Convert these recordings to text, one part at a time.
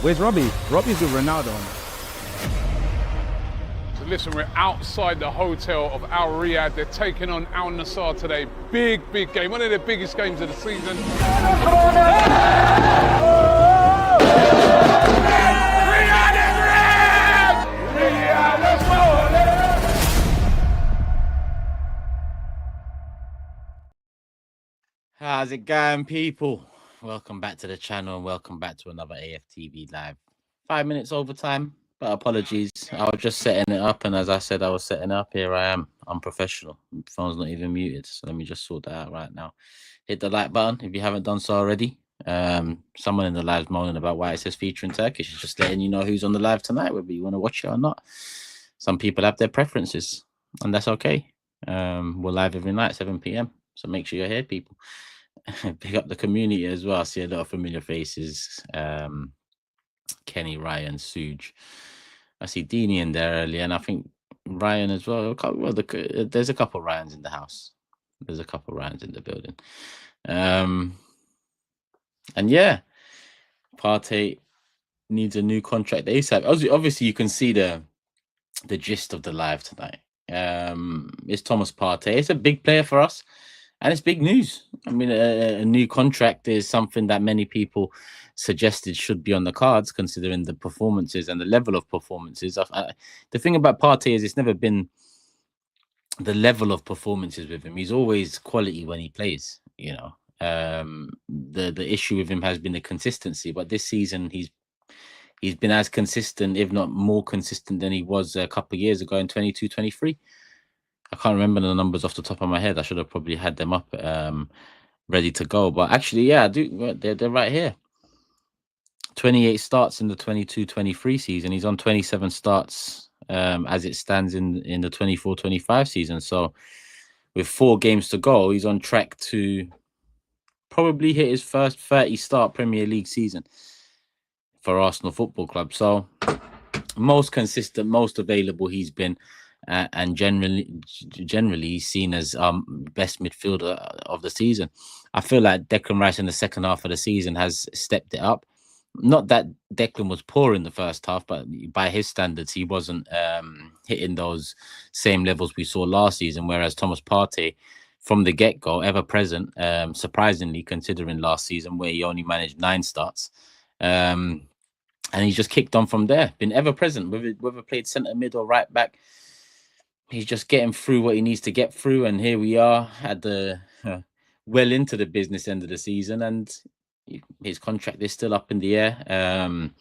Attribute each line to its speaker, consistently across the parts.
Speaker 1: Where's Robbie? Robbie's with Ronaldo.
Speaker 2: So listen, we're outside the hotel of Al Riyadh. They're taking on Al Nassr today. Big game. One of the biggest games of the season.
Speaker 3: How's it going, people? Welcome back to the channel and welcome back to another AFTV live. 5 minutes overtime, but apologies. I was just setting it up, and as I said, I was setting up. Here I am. I'm professional. Phone's not even muted, so let me just sort that out right now. Hit the like button if you haven't done so already. Someone in the live's moaning about why it says featuring Turkish. It's just letting you know who's on the live tonight, whether you want to watch it or not. Some people have their preferences, and that's okay. We're live every night, 7 p.m. So make sure you're here, people. Pick up the community as well. I see a lot of familiar faces. Kenny, Ryan, Suj. I see Dini in there earlier, and I think Ryan as well. Well, there's a couple of Ryans in the house. There's a couple of Ryans in the building. And yeah, Partey needs a new contract ASAP. Obviously, you can see the gist of the live tonight. It's Thomas Partey. It's a big player for us. And it's big news. I mean, a new contract is something that many people suggested should be on the cards, considering the performances and the level of performances. The thing about Partey is it's never been the level of performances with him. He's always quality when he plays, you know. The issue with him has been the consistency. But this season, he's been as consistent, if not more consistent, than he was a couple of years ago in 22-23. I can't remember the numbers off the top of my head. I should have probably had them up ready to go. But actually, yeah, I do. They're right here. 28 starts in the 22-23 season. He's on 27 starts as it stands in the 24-25 season. So with 4 games to go, he's on track to probably hit his first 30-start Premier League season for Arsenal Football Club. So most consistent, most available he's been. And generally he's seen as best midfielder of the season. I feel like Declan Rice in the second half of the season has stepped it up. Not that Declan was poor in the first half, but by his standards, he wasn't hitting those same levels we saw last season. Whereas Thomas Partey, from the get-go, ever present, surprisingly, considering last season where he only managed 9 starts. And he's just kicked on from there, been ever present, whether played centre mid or right back. He's just getting through what he needs to get through, and here we are at the well into the business end of the season, and his contract is still up in the air. And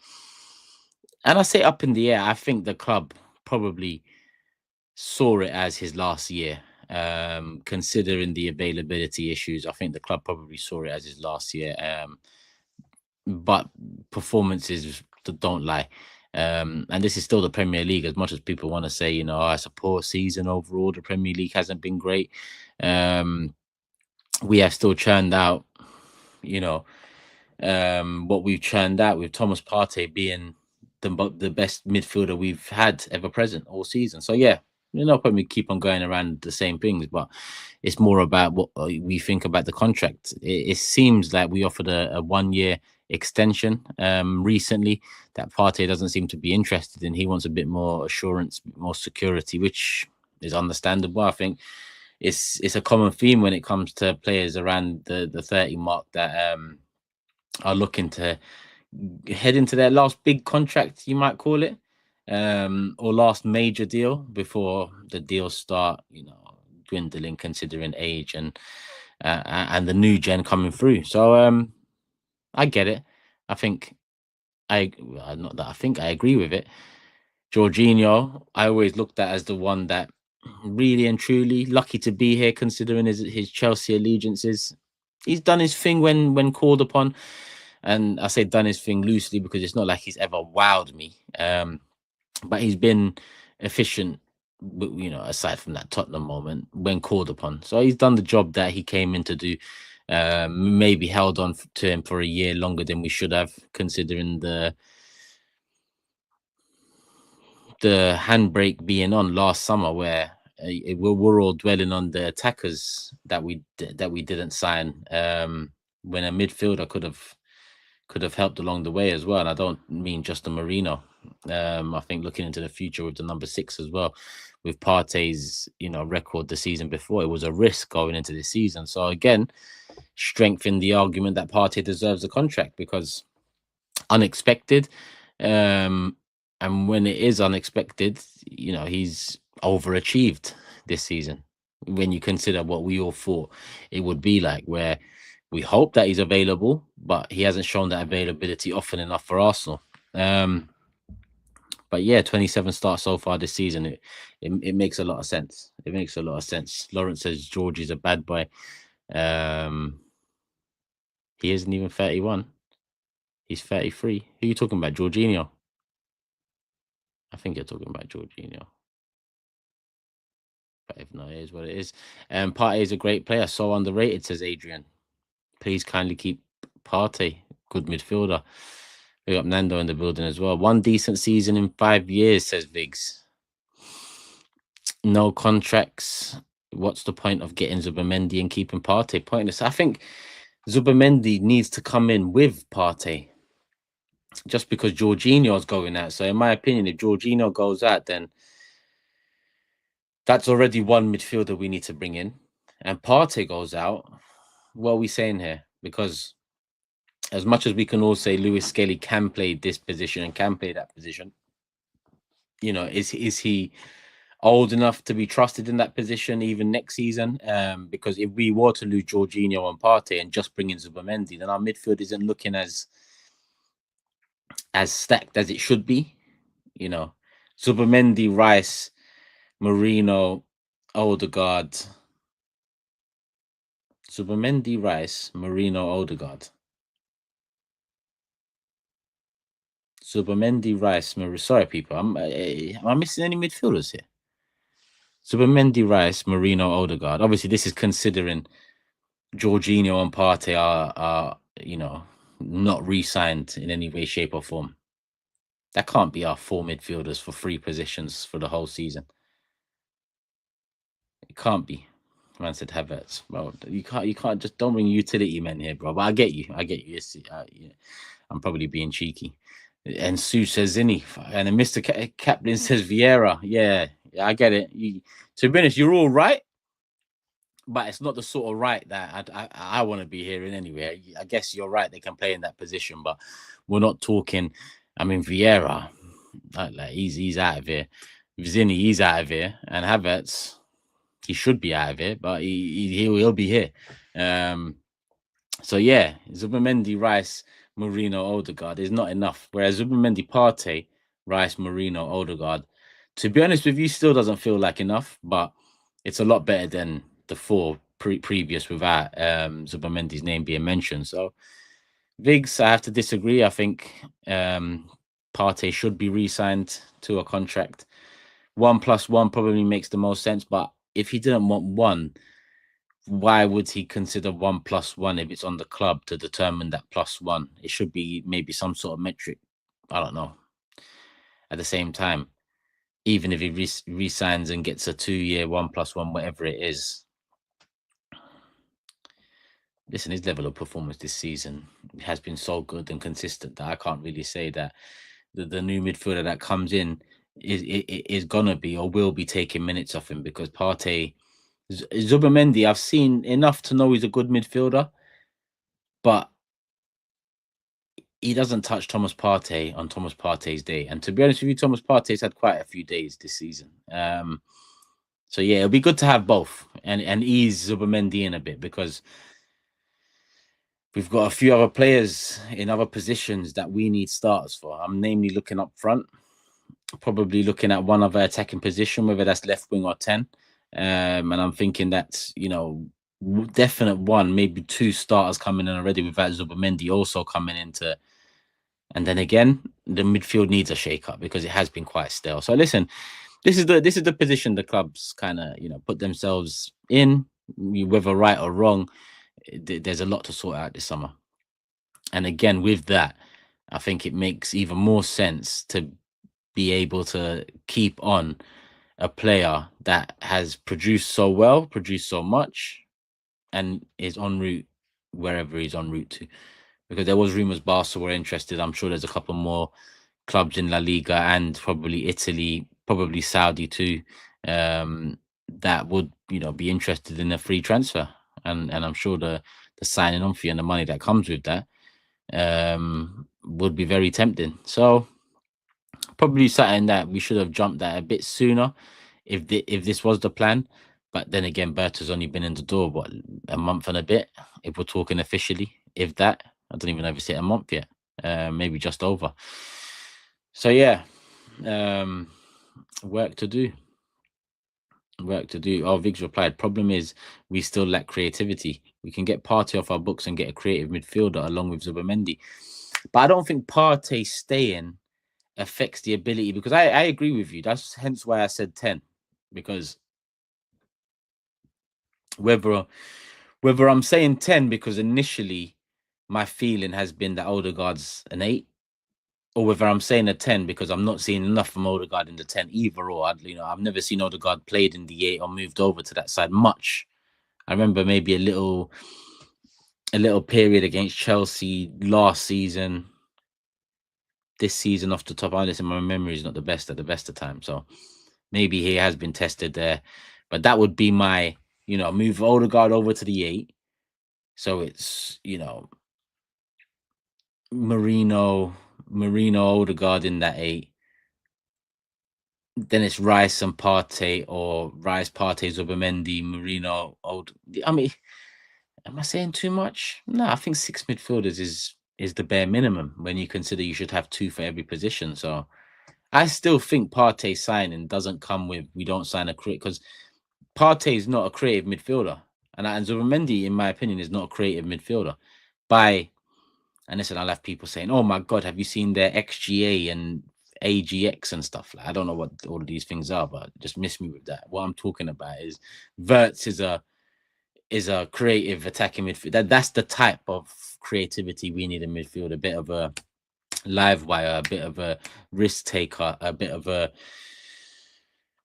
Speaker 3: I say up in the air. I think the club probably saw it as his last year, considering the availability issues. I think the club probably saw it as his last year. But performances don't lie. And this is still the Premier League. As much as people want to say, you know, oh, it's a poor season overall, the Premier League hasn't been great. We have still churned out, you know, what we've churned out with Thomas Partey being the best midfielder we've had ever present all season. So yeah, you know, probably keep on going around the same things, but it's more about what we think about the contract. It seems like we offered a 1-year extension recently that Partey doesn't seem to be interested in. He wants a bit more assurance, a bit more security, which is understandable. I think it's a common theme when it comes to players around the 30 mark that are looking to head into their last big contract, you might call it, or last major deal before the deals start, you know, dwindling, considering age and the new gen coming through. So I get it. I agree with it. Jorginho, I always looked at as the one that really and truly lucky to be here, considering his Chelsea allegiances. He's done his thing when called upon, and I say done his thing loosely because it's not like he's ever wowed me. But he's been efficient, you know, aside from that Tottenham moment when called upon. So he's done the job that he came in to do. Maybe held on to him for a year longer than we should have, considering the handbrake being on last summer, where we're all dwelling on the attackers that we didn't sign. When a midfielder could could have helped along the way as well. And I don't mean just the Marino. I think looking into the future with the number 6 as well, with Partey's record the season before, it was a risk going into the season. So again, strengthen the argument that Partey deserves a contract because unexpected. And when it is unexpected, he's overachieved this season. When you consider what we all thought it would be like, where we hope that he's available, but he hasn't shown that availability often enough for Arsenal. But yeah, 27 starts so far this season. It makes a lot of sense. It makes a lot of sense. Lawrence says George is a bad boy. He isn't even 31. He's 33. Who are you talking about? Jorginho? I think you're talking about Jorginho. But if not, it is what it is. Partey is a great player. So underrated, says Adrian. Please kindly keep Partey. Good midfielder. We got Nando in the building as well. One decent season in 5 years, says Viggs. No contracts. What's the point of getting Zubimendi and keeping Partey? Pointless. I think Zubimendi needs to come in with Partey. Just because Jorginho's going out. So in my opinion, if Jorginho goes out, then that's already one midfielder we need to bring in. And Partey goes out. What are we saying here? Because as much as we can all say Lewis-Skelly can play this position and can play that position, is he old enough to be trusted in that position even next season? Because if we were to lose Jorginho and Partey and just bring in Zubimendi, then our midfield isn't looking as stacked as it should be. Zubimendi, Rice, Marino, Odegaard. Zubimendi, Rice, Marino, Odegaard. Zubimendi, Rice, Marino. Sorry, people. Am I missing any midfielders here? Zubimendi, Rice, Marino, Odegaard. Obviously, this is considering Jorginho and Partey are not re-signed in any way, shape, or form. That can't be our 4 midfielders for 3 positions for the whole season. It can't be. Man said Havertz. Well, you can't just don't bring utility men here, bro. But I get you. Yes, I'm probably being cheeky. And Sue says Zinni, and then Mr. Kaplan says Vieira. Yeah, I get it. To be honest, you're all right, but it's not the sort of right that I want to be hearing anyway. I guess you're right. They can play in that position, but we're not talking. I mean, Vieira, like he's out of here. Zinni, he's out of here, and Havertz, he should be out of here, but he'll be here. So yeah, Zubimendi, Rice, Marino, Odegaard is not enough. Whereas Zubimendi, Partey, Rice, Marino, Odegaard, to be honest with you, still doesn't feel like enough, but it's a lot better than the 4 previous without Zubimendi's name being mentioned. So Viggs, I have to disagree. I think Partey should be re-signed to a contract. 1+1 probably makes the most sense, but if he didn't want 1, why would he consider 1+1 if it's on the club to determine that +1? It should be maybe some sort of metric. I don't know. At the same time, even if he re-signs and gets a 2-year 1+1, whatever it is, listen, his level of performance this season has been so good and consistent that I can't really say that the new midfielder that comes in is gonna be or will be taking minutes off him, because Partey, Zubimendi, I've seen enough to know he's a good midfielder, but he doesn't touch Thomas Partey on Thomas Partey's day. And to be honest with you, Thomas Partey's had quite a few days this season. So yeah, it'll be good to have both and ease Zubimendi in a bit, because we've got a few other players in other positions that we need starters for. I'm namely looking up front, probably looking at one other attacking position, whether that's left wing or 10. And I'm thinking that's, definite 1, maybe 2 starters coming in already, without Zubimendi also coming into. And then again, the midfield needs a shake-up because it has been quite stale. So listen, this is the position the clubs kind of, put themselves in, whether right or wrong. There's a lot to sort out this summer. And again, with that, I think it makes even more sense to be able to keep on a player that has produced so well, produced so much, and is en route wherever he's en route to. because there was rumours Barca were interested. I'm sure there's a couple more clubs in La Liga and probably Italy, probably Saudi too, that would be interested in a free transfer, and I'm sure the signing on fee and the money that comes with that would be very tempting. So probably something that we should have jumped at a bit sooner if this was the plan. But then again, Berta's only been in the door what, a month and a bit, if we're talking officially. If that, I don't even know if it's hit a month yet. Maybe just over. So yeah, work to do. Oh, Vig's replied, problem is we still lack creativity. We can get Partey off our books and get a creative midfielder along with Zubimendi. But I don't think Partey staying affects the ability, because I agree with you. That's hence why I said 10, because whether I'm saying 10 because initially my feeling has been that Odegaard's an 8, or whether I'm saying a 10 because I'm not seeing enough from Odegaard in the 10, either or. I've never seen Odegaard played in the 8 or moved over to that side much. I remember maybe a little period against Chelsea last season. This season, off the top, honestly, my memory is not the best at the best of time. So maybe he has been tested there. But that would be my, move Odegaard over to the 8. So it's, Marino, Odegaard in that 8. Then it's Rice and Partey, or Rice, Partey, Zubimendi, Marino, I mean, am I saying too much? No, I think 6 midfielders is the bare minimum when you consider you should have 2 for every position. So I still think Partey signing doesn't come with, we don't sign a creative, because Partey is not a creative midfielder. And Zubimendi, in my opinion, is not a creative midfielder. And listen, I'll have people saying, oh my God, have you seen their XGA and AGX and stuff? Like, I don't know what all of these things are, but just miss me with that. What I'm talking about is Verts is a creative attacking midfield. That's the type of creativity we need in midfield. A bit of a live wire, a bit of a risk taker, a bit of a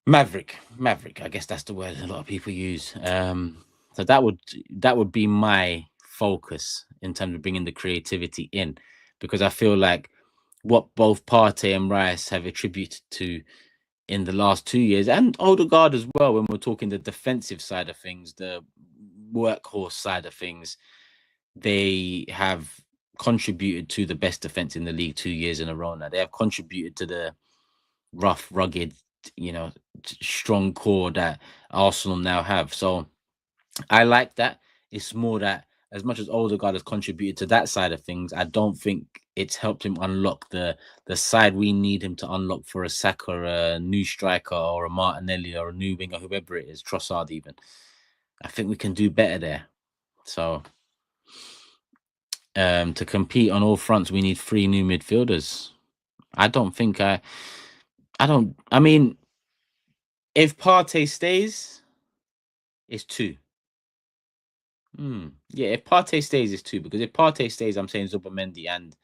Speaker 3: maverick. I guess that's the word a lot of people use. So that would be my focus in terms of bringing the creativity in, because I feel like what both Partey and Rice have attributed to in the last 2 years, and Odegaard as well, when we're talking the defensive side of things, the workhorse side of things, they have contributed to the best defense in the league 2 years in a row now. They have contributed to the rough, rugged, strong core that Arsenal now have. So I like that. It's more that as much as Odegaard has contributed to that side of things, I don't think it's helped him unlock the side we need him to unlock for a Saka, a new striker, or a Martinelli, or a new winger, whoever it is, Trossard even. I think we can do better there. So to compete on all fronts, we need 3 new midfielders. I mean, if Partey stays, it's 2. Yeah, if Partey stays, it's 2, because if Partey stays, I'm saying Zubimendi and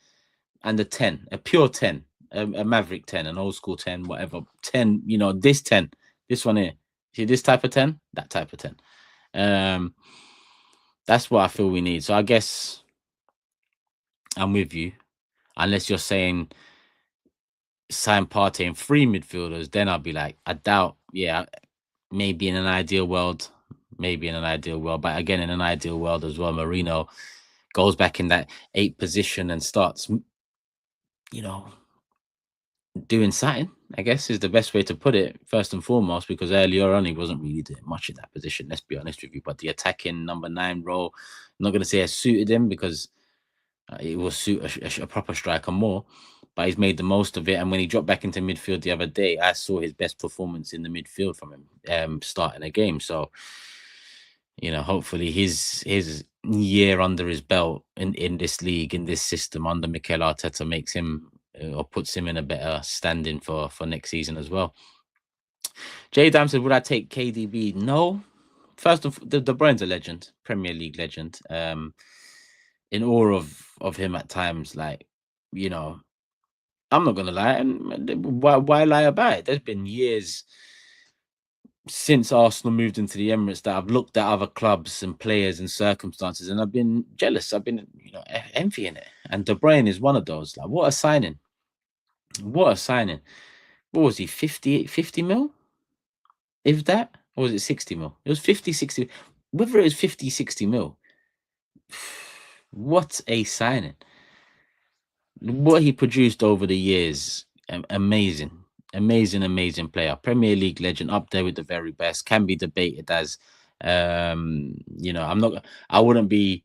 Speaker 3: a 10, a pure 10, a Maverick 10, an old school 10, whatever 10. This 10, this one here. See this type of 10, that type of 10. That's what I feel we need. So I guess I'm with you, unless you're saying sign Partey and 3 midfielders. Then I'll be like, I doubt. Yeah, maybe in an ideal world. But again, in an ideal world as well, Marino goes back in that 8 position and starts, doing something, I guess, is the best way to put it, first and foremost, because earlier on he wasn't really doing much in that position, let's be honest with you. But the attacking number 9 role, I'm not going to say has suited him, because it will suit a proper striker more, but he's made the most of it. And when he dropped back into midfield the other day, I saw his best performance in the midfield from him starting a game. So hopefully his year under his belt in this league, in this system under Mikel Arteta, makes him or puts him in a better standing for next season as well. J Dam said, would I take KDB? No. First of the Bruyne's a legend, Premier League legend. In awe of him at times, like, I'm not gonna lie, and why lie about it? There's been years since Arsenal moved into the Emirates that I've looked at other clubs and players and circumstances, and I've been jealous. I've been, envying it. And De Bruyne is one of those. Like, what a signing! What a signing! What was he? 50 mil? If that, or was it 60 mil? It was 50, 60. Whether it was 50, 60 mil. What a signing! What he produced over the years, amazing. Amazing player. Premier League legend, up there with the very best. Can be debated as, I wouldn't be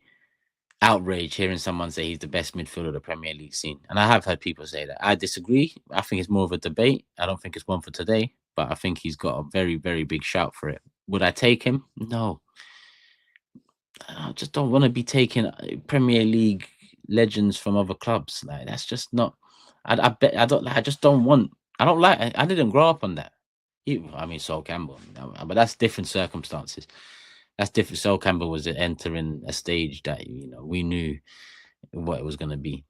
Speaker 3: outraged hearing someone say he's the best midfielder the Premier League scene. And I have heard people say that. I disagree. I think it's more of a debate. I don't think it's one for today, but I think he's got a very, very big shout for it. Would I take him? No. I just don't want to be taking Premier League legends from other clubs. Like, that's just not. I just don't want. I don't like. I didn't grow up on that. Sol Campbell, but that's different circumstances. That's different. Sol Campbell was entering a stage that we knew what it was going to be.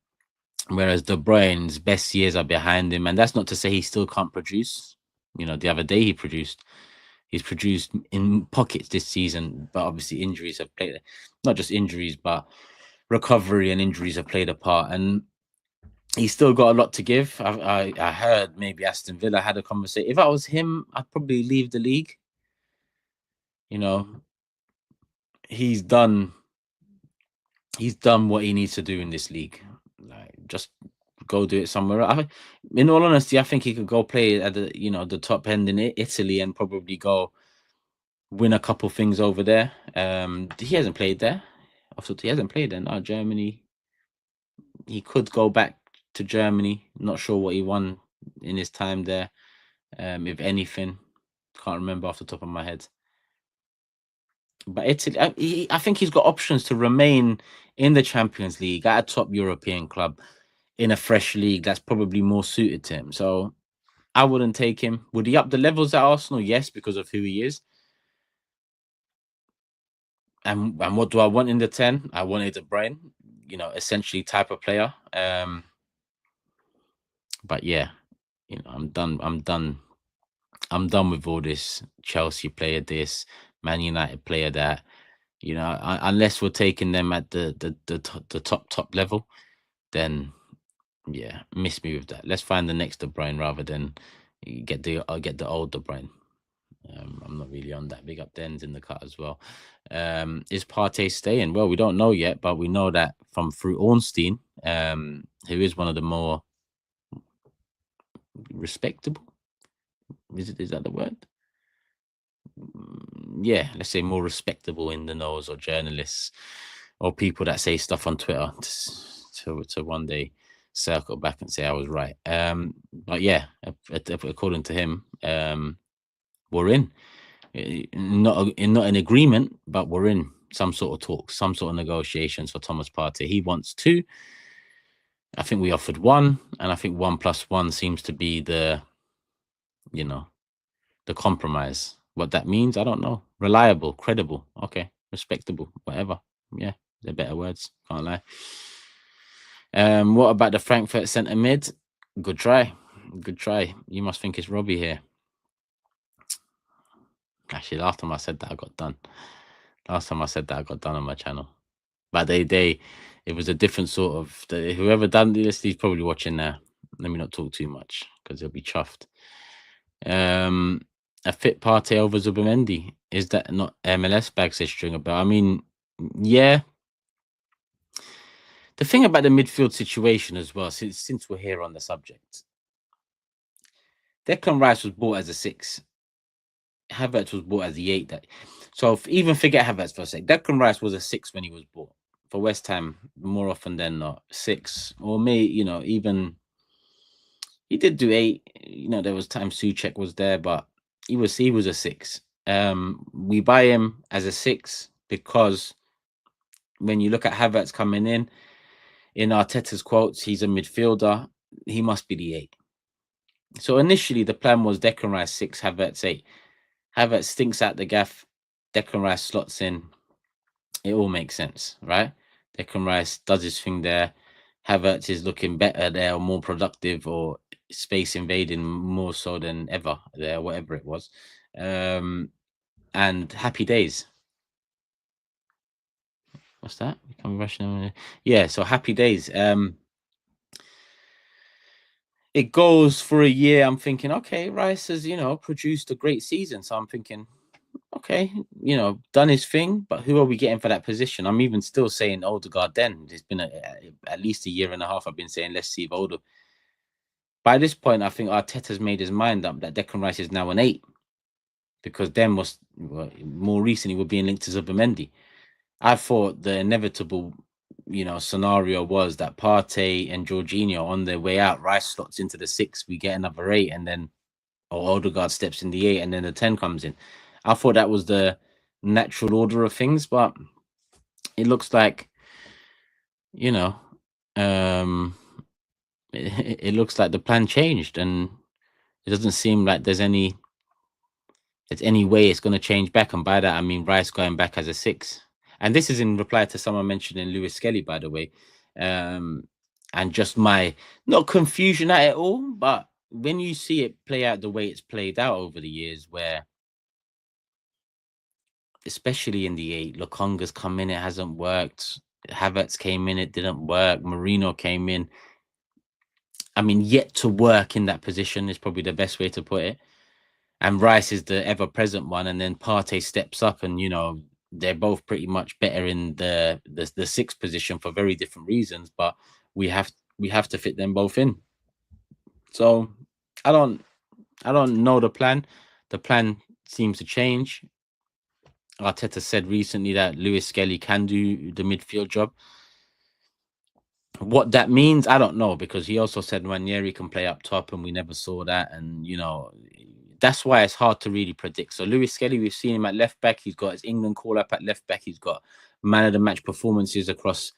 Speaker 3: Whereas De Bruyne's best years are behind him, and that's not to say he still can't produce. The other day he's produced in pockets this season, but obviously injuries have played. Not just injuries, but recovery and injuries have played a part, and he's still got a lot to give. I heard maybe Aston Villa had a conversation. If I was him, I'd probably leave the league. He's done what he needs to do in this league. Like, just go do it somewhere else. In all honesty, I think he could go play at the top end in Italy and probably go win a couple things over there. He hasn't played there. He hasn't played there. No, Germany. He could go back to Germany. Not sure what he won in his time there. If anything, can't remember off the top of my head. But Italy, I think he's got options to remain in the Champions League at a top European club in a fresh league that's probably more suited to him. So I wouldn't take him. Would he up the levels at Arsenal? Yes, because of who he is. And what do I want in the 10? I wanted De Bruyne, essentially type of player. But yeah, I'm done. I'm done with all this Chelsea player, this Man United player, that. Unless we're taking them at the top level, then yeah, miss me with that. Let's find the next De Bruyne rather than get the old De Bruyne. I'm not really on that. Big up Dens in the cut as well. Is Partey staying? Well, we don't know yet, but we know that through Ornstein, who is one of the more respectable. Is that the word? Yeah, let's say more respectable in the nose, or journalists or people that say stuff on Twitter to one day circle back and say I was right. But yeah, according to him, we're in. Not in agreement, but we're in some sort of talks, some sort of negotiations for Thomas Partey. He wants 2. I think we offered 1, and I think 1 + 1 seems to be the compromise. What that means, I don't know. Reliable, credible, okay, respectable, whatever. Yeah, they're better words. Can't lie. What about the Frankfurt centre mid? Good try. You must think it's Robbie here. Actually, last time I said that, I got done. On my channel. But it was a different sort of. Whoever done this, he's probably watching now. Let me not talk too much because he'll be chuffed. A fit Partey over Zubimendi. Is that not MLS bag, says Stringer? But I mean, yeah. The thing about the midfield situation as well, since we're here on the subject, Declan Rice was bought as a 6. Havertz was bought as the 8. So even forget Havertz for a sec. Declan Rice was a 6 when he was bought for West Ham, more often than not 6, or even he did do 8. There was times Souček was there, but he was a 6. We buy him as a 6 because when you look at Havertz coming in Arteta's quotes, he's a midfielder. He must be the 8. So initially the plan was Declan Rice 6, Havertz 8. Havertz stinks out the gaff. Declan Rice slots in. It all makes sense, right? Declan Rice does his thing there. Havertz is looking better there, or more productive, or space invading more so than ever there, whatever it was. And happy days. What's that? Become Russian. Yeah, so happy days. It goes for a year. I'm thinking, okay, Rice has, produced a great season. So I'm thinking, okay, done his thing, but who are we getting for that position? I'm even still saying Odegaard then. It's been at least a year and a half I've been saying, let's see if Odegaard. By this point, I think Arteta's made his mind up that Declan Rice is now an 8, because then more recently we're being linked to Zubimendi. I thought the inevitable, scenario was that Partey and Jorginho on their way out, Rice slots into the 6, we get another 8, and then Odegaard steps in the 8, and then the 10 comes in. I thought that was the natural order of things, but it looks like, it looks like the plan changed, and it doesn't seem like there's any way it's going to change back. And by that, I mean Rice going back as a 6. And this is in reply to someone mentioning Lewis-Skelly, by the way. And just my, not confusion at it all, but when you see it play out the way it's played out over the years, where, especially in the 8, Lokonga's come in, it hasn't worked. Havertz came in, it didn't work. Marino came in. I mean, yet to work in that position is probably the best way to put it. And Rice is the ever-present one, and then Partey steps up, and they're both pretty much better in the 6 position for very different reasons, but we have to fit them both in. So I don't know the plan. The plan seems to change. Arteta said recently that Lewis-Skelly can do the midfield job. What that means, I don't know, because he also said Ranieri can play up top, and we never saw that. And that's why it's hard to really predict. So Lewis-Skelly, we've seen him at left back. He's got his England call up at left back. He's got man of the match performances across,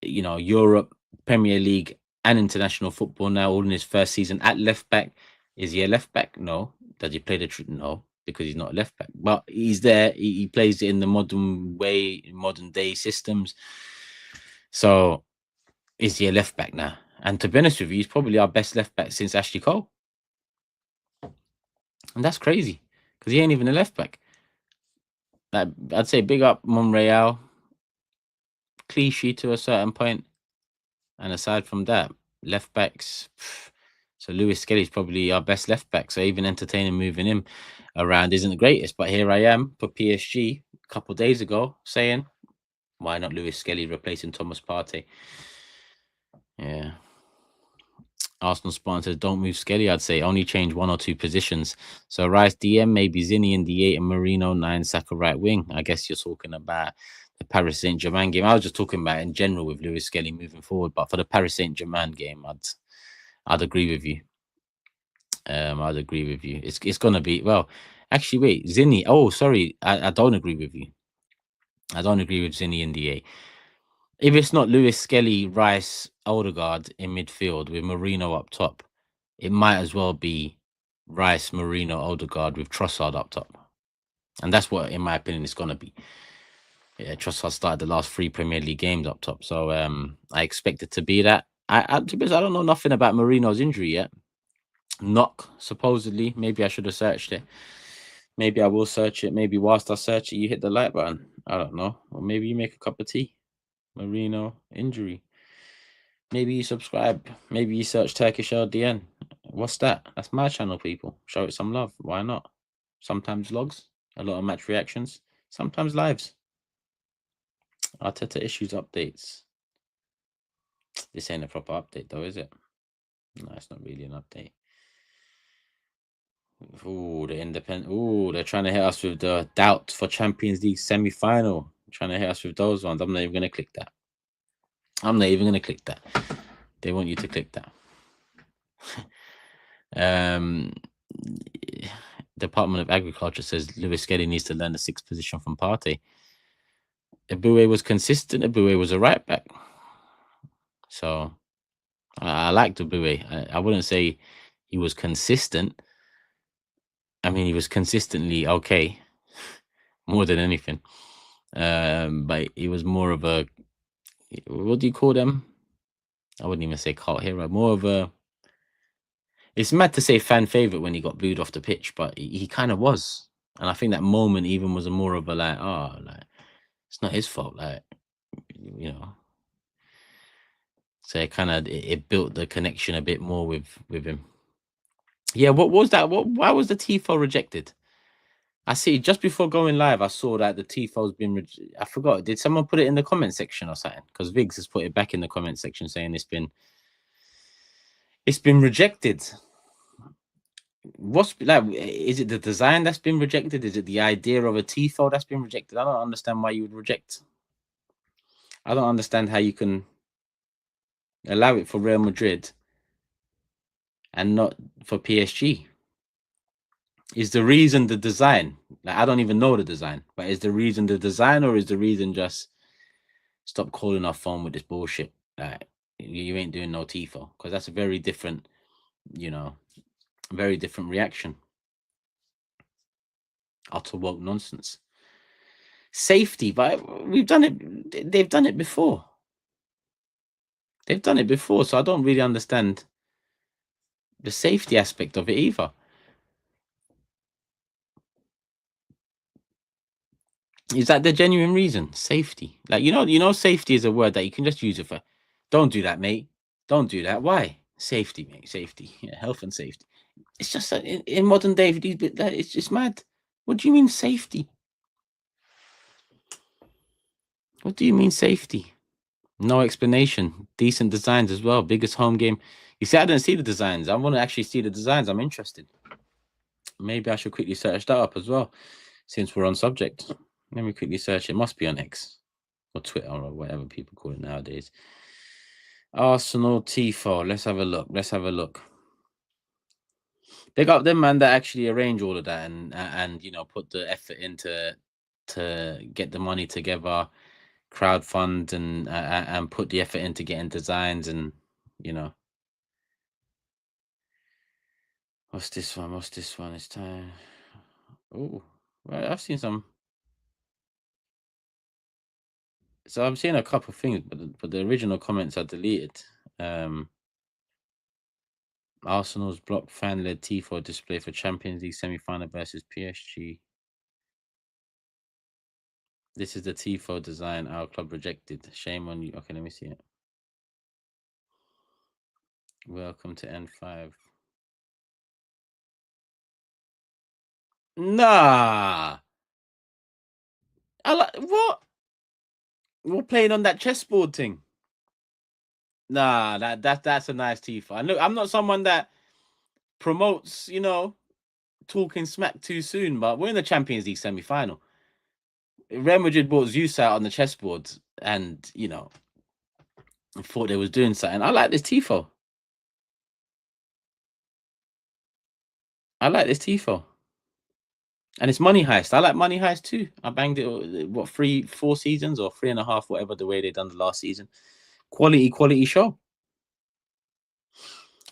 Speaker 3: Europe, Premier League, and international football now, all in his first season at left back. Is he a left back? No. Does he play the truth? No, because he's not a left back. But he's there. He plays it in the modern way, modern day systems. So is he a left back now? And to be honest with you, he's probably our best left back since Ashley Cole. And that's crazy, because he ain't even a left back. I'd say big up Monreal, cliche to a certain point. And aside from that, left backs, so Lewis-Skelly is probably our best left back. So even entertaining moving him around isn't the greatest. But here I am for PSG a couple of days ago saying, why not Lewis-Skelly replacing Thomas Partey? Yeah. Arsenal sponsors don't move Skelly. I'd say only change 1 or 2 positions. So Rice DM, maybe Zinni in the 8 and Marino 9, Saka right wing. I guess you're talking about the Paris Saint-Germain game. I was just talking about in general with Lewis-Skelly moving forward, but for the Paris Saint-Germain game, I'd agree with you. I'd agree with you. It's gonna be, well, actually wait, Zinni. Oh, sorry, I don't agree with you. I don't agree with Zinni in the 8. If it's not Lewis-Skelly, Rice, Odegaard in midfield with Marino up top, it might as well be Rice, Marino, Odegaard with Trossard up top. And that's what, in my opinion, it's going to be. Yeah, Trossard started the last 3 Premier League games up top. So I expect it to be that. To be honest, I don't know nothing about Marino's injury yet. Knock, supposedly. Maybe I should have searched it. Maybe I will search it. Maybe whilst I search it, you hit the like button. I don't know. Or maybe you make a cup of tea. Marino injury. Maybe you subscribe. Maybe you search Turkish LDN. What's that? That's my channel, people. Show it some love. Why not? Sometimes vlogs, a lot of match reactions, sometimes lives. Arteta issues updates. This ain't a proper update, though, is it? No, it's not really an update. Ooh, the independent. Ooh, they're trying to hit us with the doubt for Champions League semi-final. Trying to hit us with those ones. I'm not even going to click that. I'm not even going to click that. They want you to click that. Department of Agriculture says Lewis-Skelly needs to learn the 6th position from Partey. Eboué was consistent. Eboué was a right back. So I liked Eboué. I wouldn't say he was consistent. I mean, he was consistently okay, more than anything. But he was more of a, what do you call them? I wouldn't even say cult hero. More of a, it's mad to say fan favorite when he got booed off the pitch, but he kind of was. And I think that moment even was more of a like, oh, like it's not his fault, like, you know. So it built the connection a bit more with him. Yeah, what was that? Why was the Tifo rejected? I see. Just before going live, I saw that the Tifo's been. I forgot. Did someone put it in the comment section or something? Because Viggs has put it back in the comment section saying it's been rejected. What's like? Is it the design that's been rejected? Is it the idea of a Tifo that's been rejected? I don't understand why you would reject. I don't understand how you can allow it for Real Madrid and not for PSG. Is the reason the design? Like, I don't even know the design, but is the reason the design, or is the reason just stop calling our phone with this bullshit? Like, you ain't doing no Tifo, because that's a very different, very different reaction. Utter woke nonsense. Safety, but we've done it. They've done it before. They've done it before, so I don't really understand the safety aspect of it either. Is that the genuine reason? Safety, like safety is a word that you can just use it for. Don't do that, mate. Don't do that. Why? Safety, mate. Safety. Yeah, health and safety. It's just that in modern day, it's just mad. What do you mean safety? What do you mean safety? No explanation. Decent designs as well. Biggest home game. You see, I didn't see the designs. I want to actually see the designs. I'm interested. Maybe I should quickly search that up as well, since we're on subject. Let me quickly search. It must be on X or Twitter or whatever people call it nowadays. Arsenal Tifo. Let's have a look. Big up them, man, that actually arrange all of that and put the effort into to get the money together, crowd fund and put the effort into getting designs and What's this one? It's time. Oh, well, I've seen some. So I'm seeing a couple of things, but the original comments are deleted. Arsenal's blocked fan-led Tifo display for Champions League semi-final versus PSG. This is the Tifo design our club rejected. Shame on you. Okay, let me see it. Welcome to N5. Nah. I like what? We're playing on that chessboard thing. Nah, that's a nice Tifo. And look, I'm not someone that promotes, talking smack too soon, but we're in the Champions League semi-final. Real Madrid brought Zeus out on the chessboard and, thought they was doing something. I like this Tifo. And it's Money Heist. I like Money Heist too. I banged it, 4 seasons or 3.5, whatever the way they done the last season. Quality show.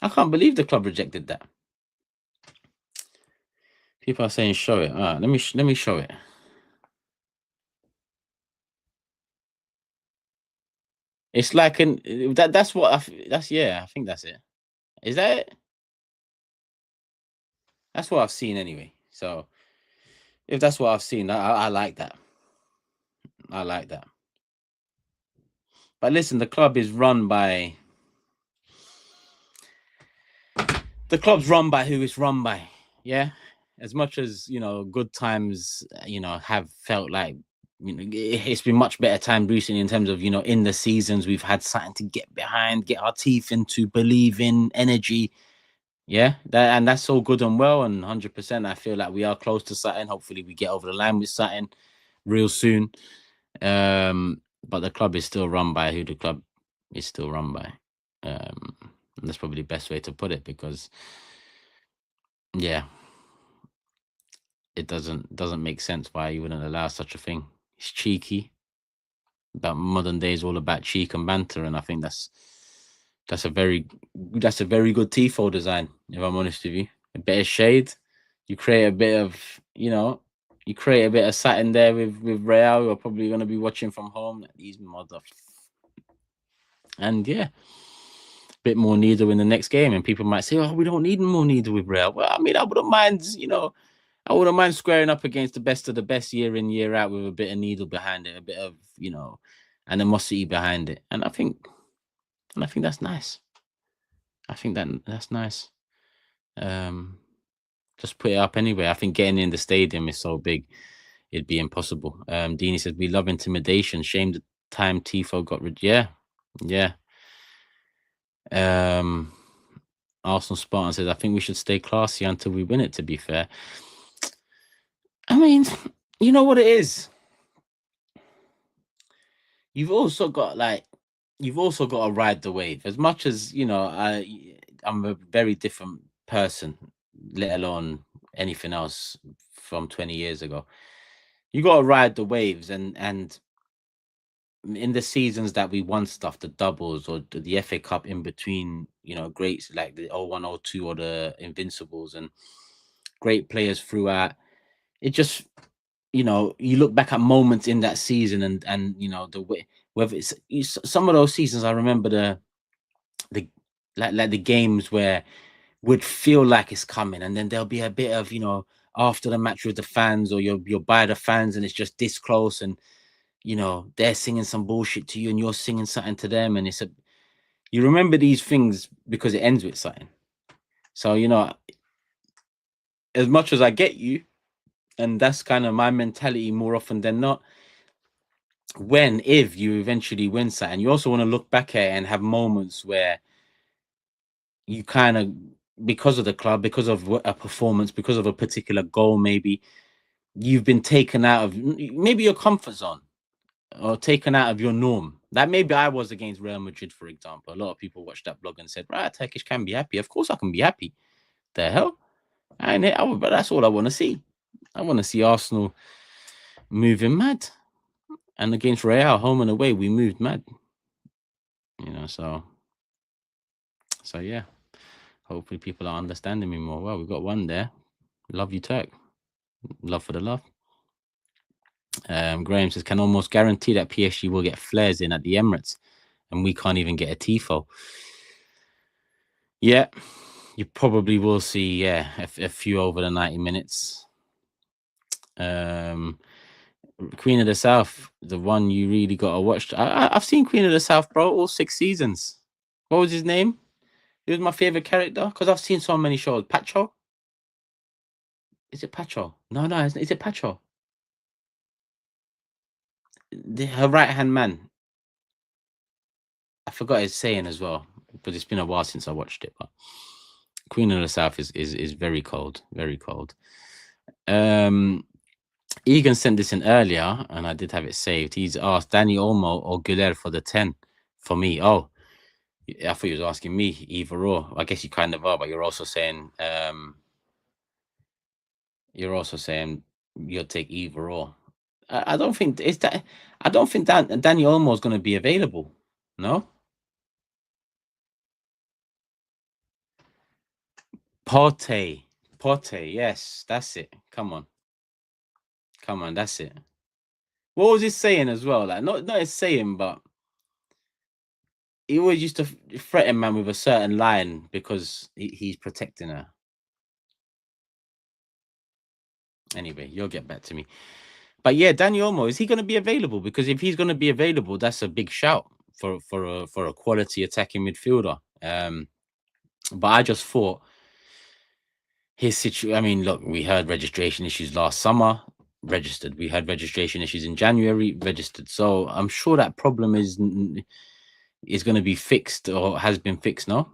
Speaker 3: I can't believe the club rejected that. People are saying show it. All right, let me show it. It's like that's what I think that's it. Is that it? That's what I've seen anyway. So if that's what I've seen, I like that. I like that. But listen, the club's run by who it's run by. Yeah. As much as, good times, have felt like, it's been much better time recently in terms of, in the seasons we've had something to get behind, get our teeth into, believe in, energy. Yeah, that's all good and well, and 100%. I feel like we are close to something. Hopefully, we get over the line with something real soon. But the club is still run by who the club is still run by. And that's probably the best way to put it, because, yeah, it doesn't make sense why you wouldn't allow such a thing. It's cheeky. But modern day is all about cheek and banter, and I think that's a very good Tifo design, if I'm honest with you. A bit of shade, you create a bit of satin there with Real, who are probably going to be watching from home. These mother, and yeah, a bit more needle in the next game, and people might say, "Oh, we don't need more needle with Real." Well, I mean, I wouldn't mind, I wouldn't mind squaring up against the best of the best year in, year out with a bit of needle behind it, a bit of, animosity behind it. And I think that's nice. I think that's nice. Just put it up anyway. I think getting in the stadium is so big, it'd be impossible. Dini says, we love intimidation. Shame the time Tifo got rid. Yeah. Arsenal Spartan says, I think we should stay classy until we win it, to be fair. I mean, you know what it is? You've also got to ride the wave. As much as, I'm a very different person, let alone anything else from 20 years ago. You got to ride the waves, and in the seasons that we won stuff, the doubles or the FA Cup in between, greats like the 01-02 or the Invincibles and great players throughout, it just, you look back at moments in that season and the way, whether it's some of those seasons, I remember the games where would feel like it's coming, and then there'll be a bit of, after the match with the fans, or you're by the fans and it's just this close, and they're singing some bullshit to you and you're singing something to them, and you remember these things because it ends with something. So, as much as I get you, and that's kind of my mentality more often than not, if you eventually win something, you also want to look back at it and have moments where you kind of, because of the club, because of a performance, because of a particular goal, maybe you've been taken out of maybe your comfort zone or taken out of your norm. That maybe I was against Real Madrid, for example. A lot of people watched that blog and said, right, Turkish can be happy. Of course I can be happy. The hell? But that's all I want to see. I want to see Arsenal moving mad. And against Real, home and away, we moved mad. So yeah. Hopefully people are understanding me more. Well, we've got one there. Love you, Turk. Love for the love. Graham says, can almost guarantee that PSG will get flares in at the Emirates, and we can't even get a Tifo. Yeah, you probably will see, a few over the 90 minutes. Queen of the South, the one you really got to watch. I've seen Queen of the South, bro, all 6 seasons. What was his name? He was my favorite character because I've seen so many shows. Pacho? Is it Pacho? No, is it Pacho? Her right-hand man. I forgot his saying as well, but it's been a while since I watched it. But Queen of the South is very cold, very cold. Egan sent this in earlier, and I did have it saved. He's asked Dani Olmo or Guler for the 10 for me. Oh, I thought he was asking me either or. I guess you kind of are, but you're also saying you'll take either or. I don't think Dani Olmo is going to be available. No. Partey, yes, that's it. Come on, that's it. What was he saying as well? Like, not his saying, but he always used to threaten man with a certain line because he's protecting her. Anyway, you'll get back to me. But yeah, Dani Olmo, is he going to be available? Because if he's going to be available, that's a big shout for a quality attacking midfielder. But I just thought his situation. I mean, look, we heard registration issues last summer. Registered. We had registration issues in January. Registered. So I'm sure that problem is going to be fixed or has been fixed now.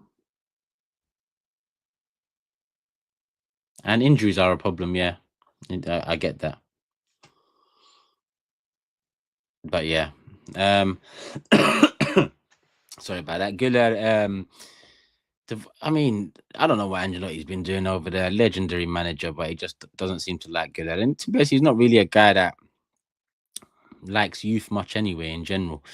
Speaker 3: And injuries are a problem. Yeah, I get that. But yeah, sorry about that. Guler, I mean, I don't know what Ancelotti's been doing over there. Legendary manager, but he just doesn't seem to like Guler. And to be honest, he's not really a guy that likes youth much anyway, in general.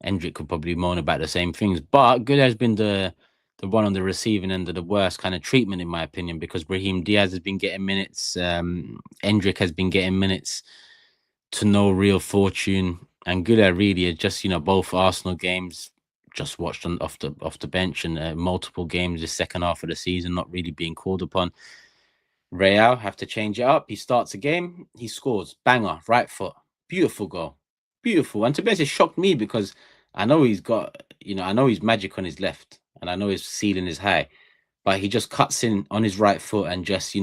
Speaker 3: Endrick could probably moan about the same things. But Guler has been the one on the receiving end of the worst kind of treatment, in my opinion, because Brahim Diaz has been getting minutes. Endrick has been getting minutes to no real fortune. And Guler really is just, both Arsenal games, just watched off the bench, and multiple games this second half of the season, not really being called upon. Real have to change it up. He starts a game, he scores, banger, right foot, beautiful goal, beautiful. And to be honest, it shocked me because I know he's got, I know he's magic on his left, and I know his ceiling is high, but he just cuts in on his right foot and just,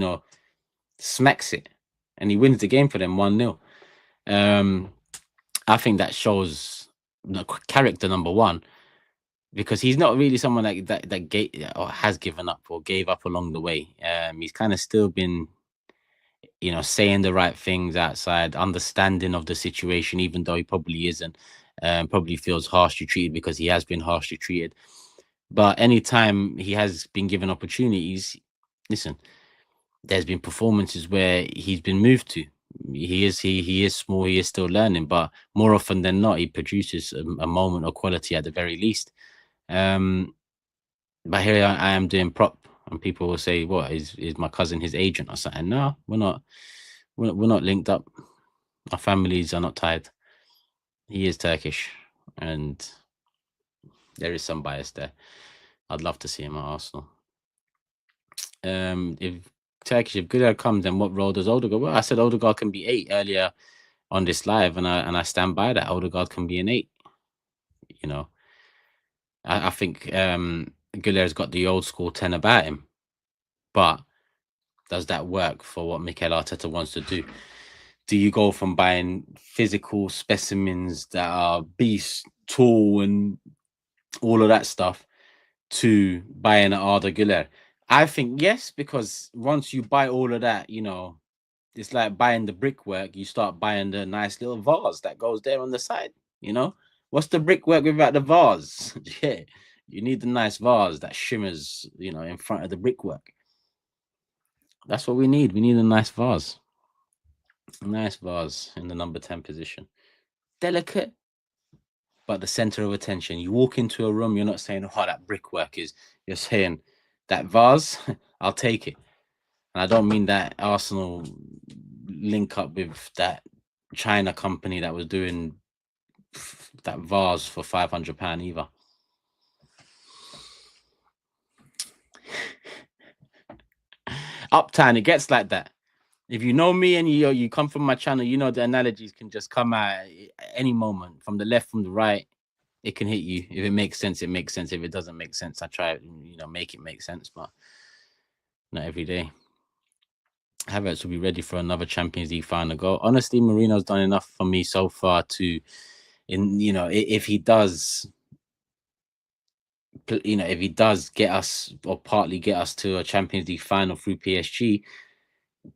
Speaker 3: smacks it, and he wins the game for them 1-0. I think that shows the character, number one, because he's not really someone that has given up or gave up along the way. He's kind of still been, saying the right things outside, understanding of the situation, even though he probably isn't. Probably feels harshly treated because he has been harshly treated. But anytime he has been given opportunities, listen, there's been performances where he's been moved to. He is small, he is still learning, but more often than not, he produces a moment of quality at the very least. But here I am doing prop, and people will say, "What is my cousin his agent or something?" No, we're not. We're not linked up. Our families are not tied. He is Turkish, and there is some bias there. I'd love to see him at Arsenal. If Guler comes, then what role does Odegaard? Well, I said Odegaard can be 8 earlier on this live, and I stand by that. Odegaard can be an 8. I think Guler's got the old school 10 about him, but does that work for what Mikel Arteta wants to do? Do you go from buying physical specimens that are beast, tall, and all of that stuff to buying an Arda Guler? I think yes, because once you buy all of that, it's like buying the brickwork. You start buying the nice little vase that goes there on the side. What's the brickwork without the vase? Yeah, you need the nice vase that shimmers, in front of the brickwork. That's what we need. We need a nice vase. A nice vase in the number 10 position. Delicate, but the center of attention. You walk into a room, you're not saying, "Oh, that brickwork is." You're saying, "That vase, I'll take it." And I don't mean that Arsenal link up with that China company that was doing that vase for £500 either. Uptown, it gets like that. If you know me and you come from my channel, the analogies can just come out at any moment, from the left, from the right. It can hit you. If it makes sense, it makes sense. If it doesn't make sense, I try make it make sense, but not every day. Havertz will be ready for another Champions League final goal. Honestly, Mourinho's done enough for me so far to, if he does, if he does get us, or partly get us, to a Champions League final through PSG,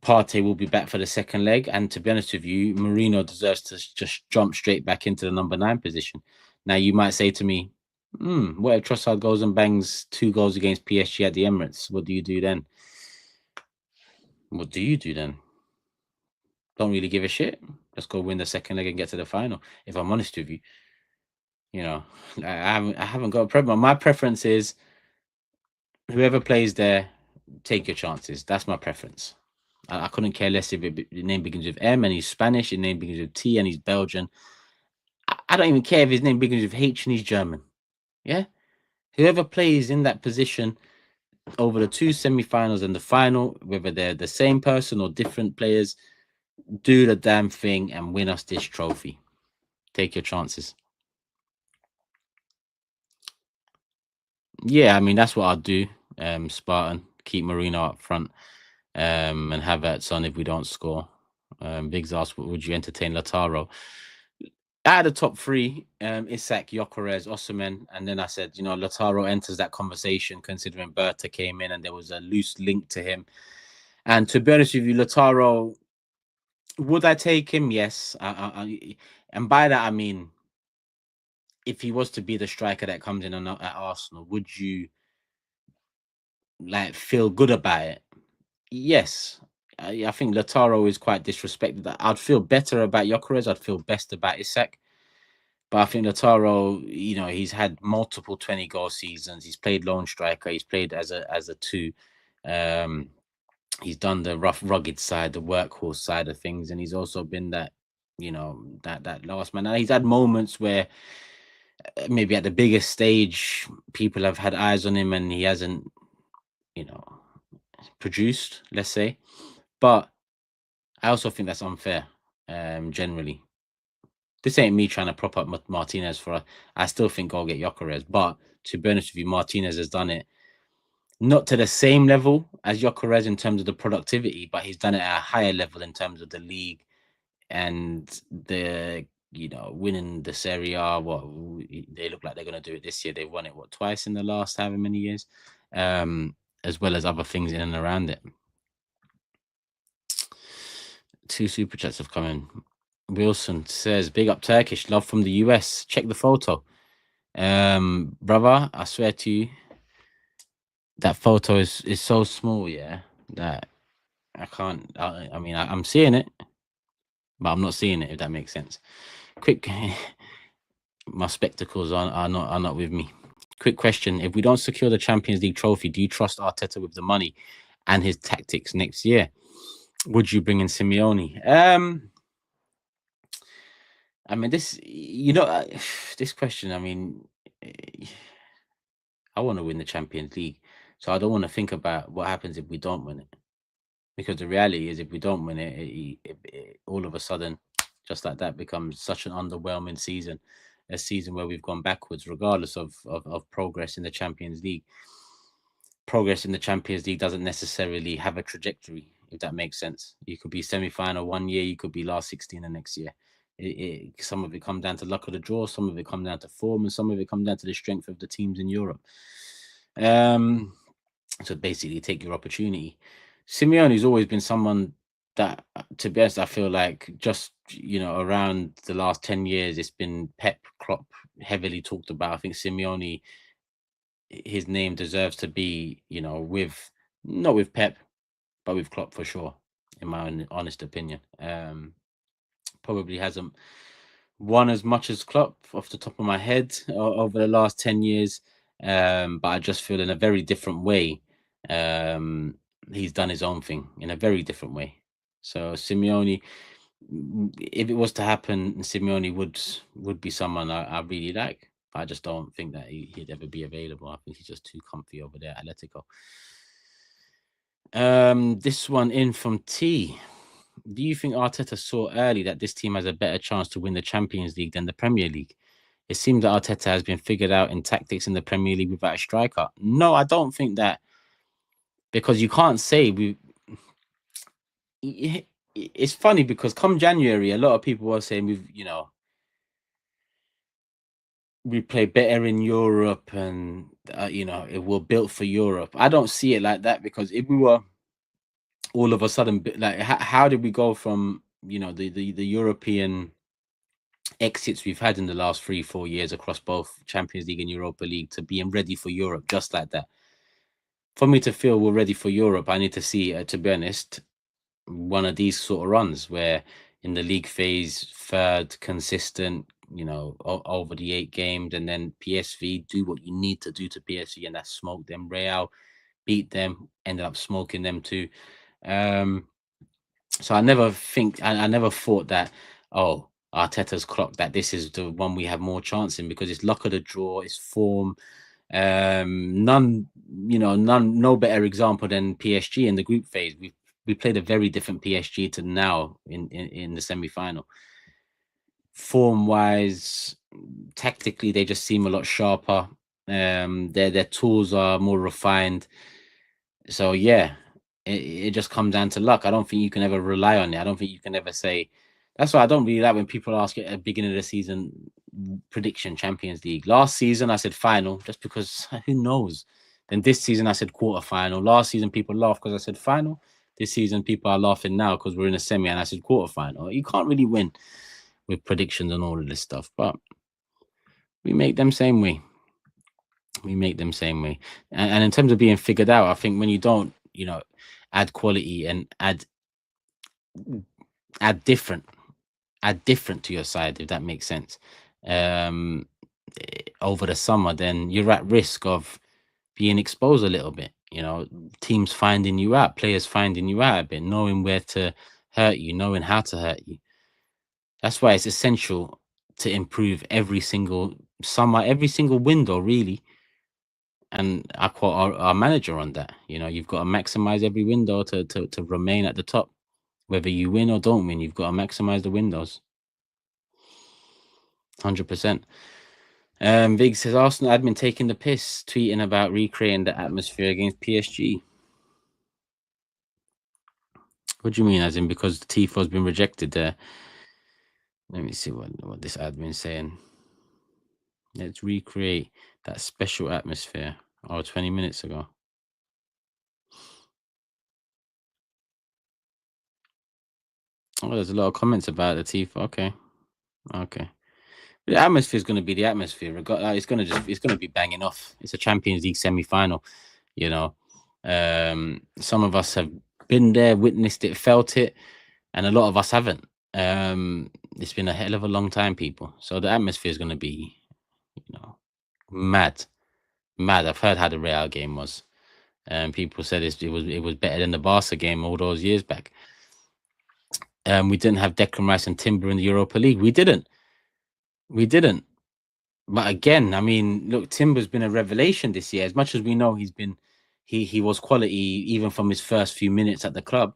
Speaker 3: Partey will be back for the second leg. And to be honest with you, Mourinho deserves to just jump straight back into the number 9 position. Now, you might say to me, what if Trossard goes and bangs 2 goals against PSG at the Emirates? What do you do then? What do you do then? Don't really give a shit. Just go win the second leg and get to the final. If I'm honest with you, I haven't got a problem. My preference is whoever plays there, take your chances. That's my preference. I couldn't care less if the name begins with M and he's Spanish, his name begins with T and he's Belgian. I don't even care if his name begins with H and he's German. Yeah? Whoever plays in that position over the 2 semi-finals and the final, whether they're the same person or different players, do the damn thing and win us this trophy. Take your chances. Yeah, I mean, that's what I'll do. Spartan, keep Mourinho up front, and Havertz on if we don't score. Biggs asked, would you entertain Lautaro? Out of the top 3, Isak, Gyökeres, Osimhen, and then I said, Lautaro enters that conversation considering Berta came in and there was a loose link to him. And to be honest with you, Lautaro, would I take him? Yes. And by that, I mean, if he was to be the striker that comes in at Arsenal, would you feel good about it? Yes. I think Lautaro is quite disrespected. I'd feel better about Gyökeres. I'd feel best about Isak. But I think Lautaro, he's had multiple 20-goal seasons. He's played lone striker. He's played as a 2. He's done the rough, rugged side, the workhorse side of things, and he's also been that, that last man. Now, he's had moments where maybe at the biggest stage, people have had eyes on him, and he hasn't, produced, let's say. But I also think that's unfair, generally. This ain't me trying to prop up Martinez for. I still think I'll get Gyökeres, but to be honest with you, Martinez has done it not to the same level as Gyökeres in terms of the productivity, but he's done it at a higher level in terms of the league and the winning the Serie A. What they look like they're going to do it this year. They've won it twice in the last however many years, as well as other things in and around it. 2 super chats have come in. Wilson says, "Big up Turkish, love from the US. Check the photo, brother. I swear to you, that photo is so small, yeah, that I can't. I mean, I'm seeing it, but I'm not seeing it. If that makes sense. Quick, my spectacles are not with me. Quick question: if we don't secure the Champions League trophy, do you trust Arteta with the money and his tactics next year? Would you bring in Simeone?" I mean, this question. I mean, I want to win the Champions League, so I don't want to think about what happens if we don't win it. Because the reality is, if we don't win it, all of a sudden, just like that, becomes such an underwhelming season, a season where we've gone backwards, regardless of progress in the Champions League. Progress in the Champions League doesn't necessarily have a trajectory, if that makes sense. You could be semi-final one year, you could be last 16 the next year. Some of it comes down to luck of the draw, some of it comes down to form, and some of it comes down to the strength of the teams in Europe. So basically, take your opportunity. Simeone's always been someone that, to be honest, I feel like just around the last 10 years, it's been Pep, Klopp heavily talked about. I think Simeone, his name deserves to be, not with Pep, but with Klopp for sure, in my honest opinion. Probably hasn't won as much as Klopp off the top of my head over the last 10 years. But I just feel in a very different way. He's done his own thing in a very different way. So Simeone, if it was to happen, Simeone would be someone I really like. I just don't think that he'd ever be available. I think he's just too comfy over there at Atletico. This one in from T. Do you think Arteta saw early that this team has a better chance to win the Champions League than the Premier League? It seems that Arteta has been figured out in tactics in the Premier League without a striker. No, I don't think that, because you can't say it's funny because come January, a lot of people were saying we play better in Europe and we're built for Europe. I don't see it like that, because if we were all of a sudden, like, how did we go from the European exits we've had in the last 3-4 years across both Champions League and Europa League to being ready for Europe just like that? For me to feel we're ready for Europe, I need to see, to be honest, one of these sort of runs where in the league phase, third, consistent, over the 8 games, and then PSV, do what you need to do to PSV, and that's smoke them. Real, beat them, ended up smoking them too. So I never thought that, Arteta's clocked that this is the one we have more chance in, because it's luck of the draw, it's form. No better example than PSG in the group phase. We played a very different PSG to now in the semi-final. Form-wise, tactically, they just seem a lot sharper. Their tools are more refined. So yeah, it just comes down to luck. I don't think you can ever rely on it. I don't think you can ever say. That's why I don't really like when people ask at the beginning of the season prediction Champions League. Last season I said final, just because who knows. Then this season I said quarterfinal. Last season people laughed because I said final. This season people are laughing now because we're in a semi and I said quarterfinal. You can't really win with predictions and all of this stuff, but we make them same way. And in terms of being figured out, I think when you don't, add quality and add different to your side, if that makes sense, over the summer, then you're at risk of being exposed a little bit. Teams finding you out, players finding you out a bit, knowing where to hurt you, knowing how to hurt you. That's why it's essential to improve every single summer, every single window, really. And I quote our manager on that. You know, you've got to maximize every window to remain at the top. Whether you win or don't win, you've got to maximize the windows. 100%. Vig says Arsenal admin taking the piss, tweeting about recreating the atmosphere against PSG. What do you mean, as in because the Tifo's been rejected there? Let me see what this admin's saying. Let's recreate that special atmosphere. Oh, 20 minutes ago. Oh, there's a lot of comments about the Tifo. Okay. The atmosphere is going to be the atmosphere. It's going to be banging off. It's a Champions League semi-final. You know, some of us have been there, witnessed it, felt it, and a lot of us haven't. It's been a hell of a long time, people. So the atmosphere is going to be, you know, mad. I've heard how the Real game was. People said it was better than the Barca game all those years back. We didn't have Declan Rice and Timber in the Europa League. We didn't. But again, I mean, look, Timber's been a revelation this year. As much as we know he was quality even from his first few minutes at the club.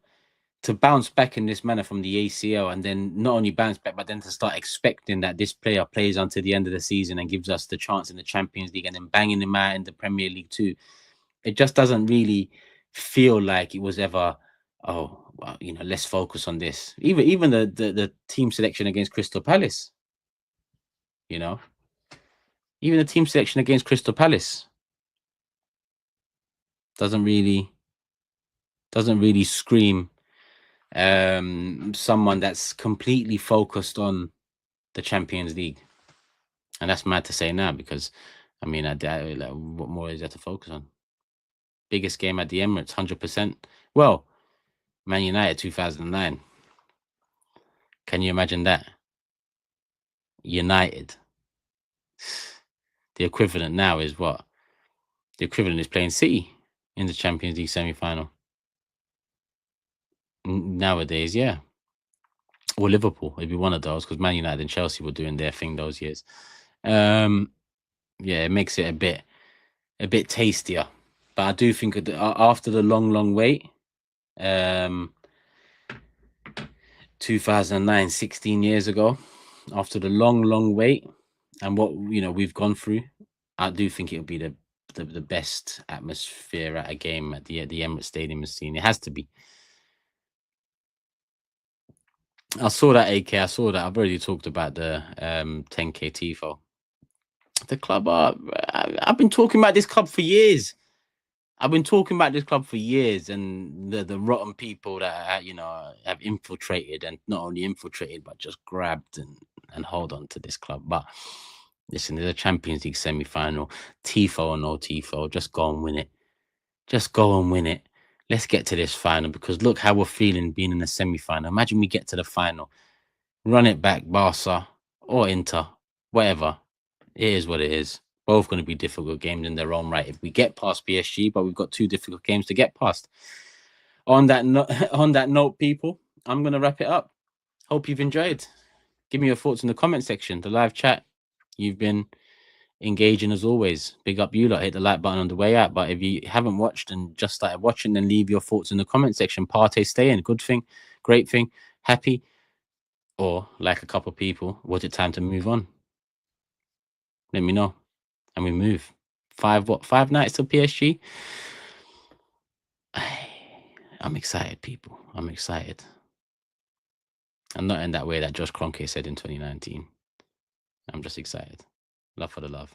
Speaker 3: To bounce back in this manner from the ACL and then not only bounce back, but then to start expecting that this player plays until the end of the season and gives us the chance in the Champions League and then banging him out in the Premier League too. It just doesn't really feel like it was ever, oh, well, you know, let's focus on this. Even the team selection against Crystal Palace, you know, even the team selection against Crystal Palace doesn't really scream someone that's completely focused on the Champions League. And that's mad to say now because, I mean, what more is there to focus on? Biggest game at the Emirates, 100%. Well, Man United 2009. Can you imagine that? United. The equivalent now is what? The equivalent is playing City in the Champions League semi-final. Nowadays, yeah. Or Liverpool, it'd be one of those because Man United and Chelsea were doing their thing those years. Yeah, it makes it a bit tastier. But I do think after the long wait, 2009, 16 years ago, after the long wait and what we've gone through, I do think it'll be the best atmosphere at a game at the Emirates Stadium has seen. It has to be. I saw that, AK. I saw that. I've already talked about the 10K Tifo. The club I've been talking about this club for years. And the rotten people that have infiltrated, and not only infiltrated but just grabbed and hold on to this club. But listen, there's a Champions League semi-final. Tifo or no Tifo, just go and win it. Let's get to this final because look how we're feeling being in the semi-final. Imagine we get to the final, run it back, Barca or Inter, whatever. It is what it is. Both going to be difficult games in their own right. If we get past PSG, but we've got two difficult games to get past. On that note, people, I'm going to wrap it up. Hope you've enjoyed. Give me your thoughts in the comment section, the live chat. You've been engaging as always. Big up you lot. Hit the like button on the way out. But if you haven't watched and just started watching, then leave your thoughts in the comment section. Partey staying, good thing, great thing, happy, or like a couple of people, was it time to move on? Let me know. And we move. 5 nights till PSG? I'm excited, people. I'm excited. I'm not in that way that Josh Kroenke said in 2019. I'm just excited. Love for the love.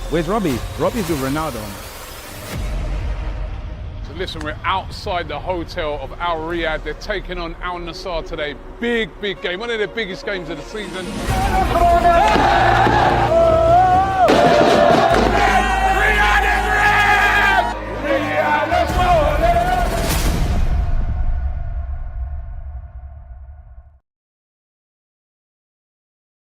Speaker 1: Where's Robbie? Robbie's with Ronaldo.
Speaker 2: So listen, we're outside the hotel of Al Riyadh. They're taking on Al Nassr today. Big game. One of the biggest games of the season.